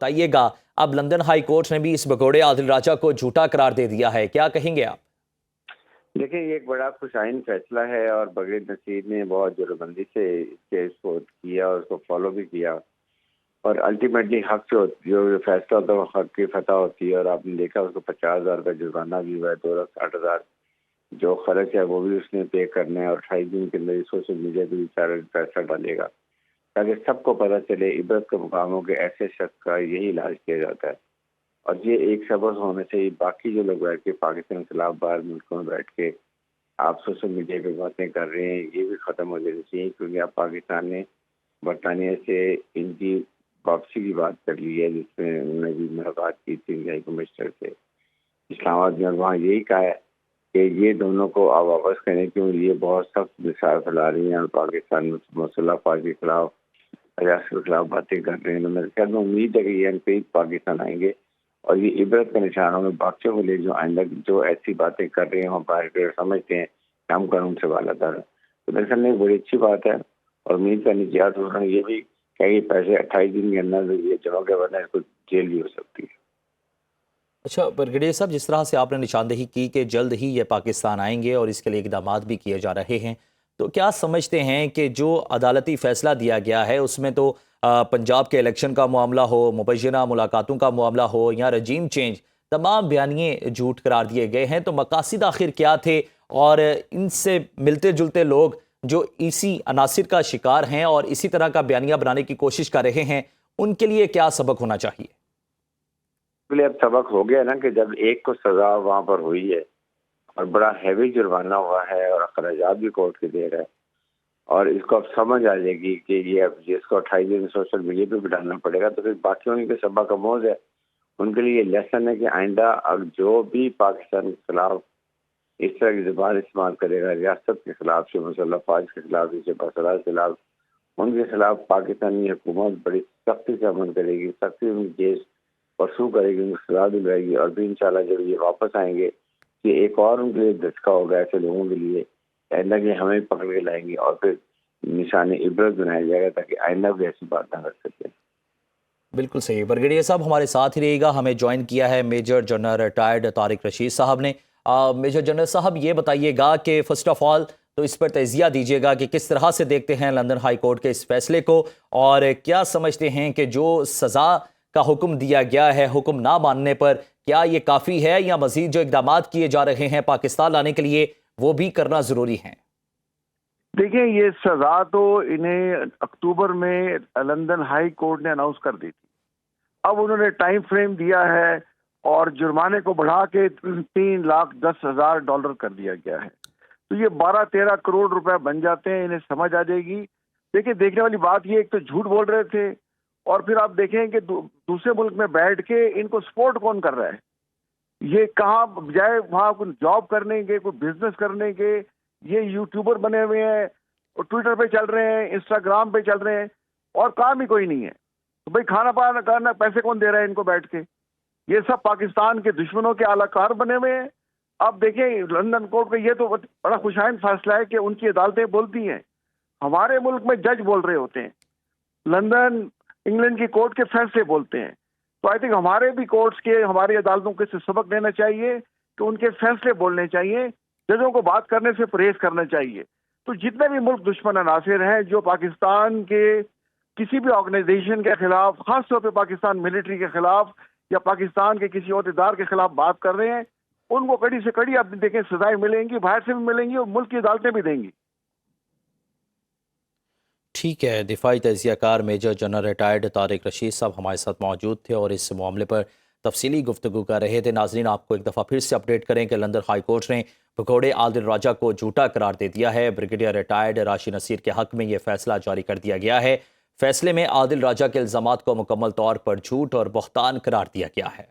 بتائیے گا اب London high court نے بھی اس بھگوڑے عادل راجہ کو جھوٹا قرار دے دیا ہے، کیا کہیں گے آپ؟ دیکھیں یہ ایک بڑا خوشائن فیصلہ ہے اور بغیر نصیر نے بہت جربندی سے کیس کو کیا اور اس کو فالو بھی کیا، اور الٹیمیٹلی حق جو فیصلہ ہوتا ہے وہ حق کی فتح ہوتی ہے، اور آپ نے دیکھا اس کو 50,000 کا جرمانہ بھی ہوا ہے، 2,60,000 جو خرچ ہے وہ بھی اس نے پے کرنا ہے، اور 28 دن کے اندر سوشل میڈیا پہ بھی سارا فیصلہ ڈالے گا تاکہ سب کو پتہ چلے عبرت کا مقام ہو کہ ایسے شخص کا یہی علاج کیا جاتا ہے۔ اور یہ ایک سبق ہونے سے باقی جو لوگ بیٹھ کے پاکستان کے خلاف باہر ملکوں میں بیٹھ کے آپ سوشل میڈیا پہ باتیں کر رہے ہیں یہ بھی ختم ہو جانی چاہیے، کیونکہ اب پاکستان نے برطانیہ سے ان کی واپسی کی بات کر لی ہے، جس میں انہوں نے بھی ملاقات کی تھی ہائی کمشنر سے اسلام آباد میں، اور وہاں یہی کہا ہے کہ یہ دونوں کو آپ واپس کرنے کے لیے بہت سخت مثال پھیلا رہی ہیں، اور پاکستان میں مسلح افواج کے خلاف ریاست کے خلاف باتیں کر رہے ہیں۔ میرے خیال میں امید ہے کہ یہ قریب پاکستان آئیں گے اور یہ عبرت کا نشان ہوگا باقیوں کو لے جو آئندہ جو ایسی باتیں کر رہے ہیں وہ باہر سمجھتے ہیں کہ ہم قانون سے والا دار ہے۔ تو میرے خیال میں بڑی اچھی بات ہے، اور امید کا نجات ہو رہا ہے یہ بھی کہ یہ پیسے 28 دن کے اندر یہ جمع کے ورنہ اس کو جیل بھی ہو سکتی ہے۔ اچھا برگیڈیئر صاحب، جس طرح سے آپ نے نشاندہی کی کہ جلد ہی یہ پاکستان آئیں گے اور اس کے لیے اقدامات بھی کیے جا رہے ہیں، تو کیا سمجھتے ہیں کہ جو عدالتی فیصلہ دیا گیا ہے اس میں تو پنجاب کے الیکشن کا معاملہ ہو، مبینہ ملاقاتوں کا معاملہ ہو یا رجیم چینج، تمام بیانیے جھوٹ قرار دیے گئے ہیں، تو مقاصد آخر کیا تھے؟ اور ان سے ملتے جلتے لوگ جو اسی عناصر کا شکار ہیں اور اسی طرح کا بیانیہ بنانے کی کوشش کر رہے ہیں، ان کے لیے کیا سبق ہونا چاہیے؟ اب سبق ہو گیا نا کہ جب ایک کو سزا وہاں پر ہوئی ہے اور بڑا ہیوی جرمانہ ہوا ہے اور اخراجات بھی کورٹ کے دے رہا ہے، اور اس کو اب سمجھ آ جائے گی کہ یہ اب جس کو 28 دن سوشل میڈیا پہ بٹھانا پڑے گا، تو پھر باقیوں کے سبق آموز ہے، ان کے لیے یہ لیسن ہے کہ آئندہ اب جو بھی پاکستان کے خلاف اس طرح کی زبان استعمال کرے گا، ریاست کے خلاف سے مسلح افواج کے خلاف سے بسرات کے خلاف، ان کے خلاف پاکستانی حکومت بڑی سختی سے عمل کرے گی، سختی سے ان کی کیس پرسو کرے گی، ان کو سزا دلائے گی، اور بھی انشاءاللہ جب یہ واپس آئیں گے یہ ایک اور ان کے لیے دھچکا ہوگا ایسے لوگوں کے لیے، آئندہ کہ ہمیں پکڑ کے لائیں گے اور پھر نشان عبرت بنایا جائے گا تاکہ آئندہ بھی ایسی بات نہ کر سکے۔ بالکل صحیح۔ برگیڈیئر صاحب ہمارے ساتھ ہی رہے گا، ہمیں جوائن کیا ہے major general retired Tariq Rashid صاحب نے۔ میجر جنرل صاحب یہ بتائیے گا کہ فرسٹ آف آل تو اس پر تجزیہ دیجیے گا کہ کس طرح سے دیکھتے ہیں لندن ہائی کورٹ کے اس فیصلے کو، اور کیا سمجھتے ہیں کہ جو سزا کا حکم دیا گیا ہے حکم نہ ماننے پر، کیا یہ کافی ہے یا مزید جو اقدامات کیے جا رہے ہیں پاکستان لانے کے لیے وہ بھی کرنا ضروری ہیں؟ دیکھیں یہ سزا تو انہیں اکتوبر میں لندن ہائی کورٹ نے اناؤنس کر دی تھی، اب انہوں نے ٹائم فریم دیا ہے اور جرمانے کو بڑھا کے $3,10,000 کر دیا گیا ہے، تو یہ 12-13 کروڑ روپے بن جاتے ہیں، انہیں سمجھ آ جائے گی۔ دیکھیں دیکھنے والی بات یہ ایک تو جھوٹ بول رہے تھے، اور پھر آپ دیکھیں کہ دوسرے ملک میں بیٹھ کے ان کو سپورٹ کون کر رہا ہے، یہ کہاں جائے وہاں کوئی جاب کرنے کے، کوئی بزنس کرنے کے، یہ یوٹیوبر بنے ہوئے ہیں اور ٹویٹر پہ چل رہے ہیں، انسٹاگرام پہ چل رہے ہیں، اور کام ہی کوئی نہیں ہے، تو بھائی کھانا پانا کرنا پیسے کون دے رہا ہے ان کو بیٹھ کے؟ یہ سب پاکستان کے دشمنوں کے اعلی کار بنے ہوئے ہیں۔ اب دیکھیں لندن کورٹ کا یہ تو بڑا خوشائن فیصلہ ہے کہ ان کی عدالتیں بولتی ہیں، ہمارے ملک میں جج بول رہے ہوتے ہیں، لندن انگلینڈ کی کورٹ کے فیصلے بولتے ہیں، تو آئی تھنک ہمارے بھی کورٹس کے، ہماری عدالتوں کے سے سبق لینا چاہیے کہ ان کے فیصلے بولنے چاہیے، ججوں کو بات کرنے سے پرہیز کرنا چاہیے۔ تو جتنے بھی ملک دشمن عناصر ہیں جو پاکستان کے کسی بھی آرگنائزیشن کے خلاف، خاص طور پہ پاکستان ملٹری کے خلاف یا پاکستان کے کسی عہدیدار کے خلاف بات کر رہے ہیں، ان کو کڑی سے کڑی اب دیکھیں سزائیں ملیں گی، باہر سے بھی ملیں گی اور ملک کی عدالتیں بھی دیں گی۔ ٹھیک ہے، دفاعی تجزیہ کار major general retired Tariq Rashid صاحب ہمارے ساتھ موجود تھے اور اس معاملے پر تفصیلی گفتگو کر رہے تھے۔ ناظرین آپ کو ایک دفعہ پھر سے اپڈیٹ کریں کہ لندن ہائی کورٹ نے بھگوڑے عادل راجہ کو جھوٹا قرار دے دیا ہے۔ بریگیڈیئر ریٹائرڈ راشد نصیر کے حق میں یہ فیصلہ جاری کر دیا گیا ہے۔ فیصلے میں عادل راجہ کے الزامات کو مکمل طور پر جھوٹ اور بہتان قرار دیا گیا ہے۔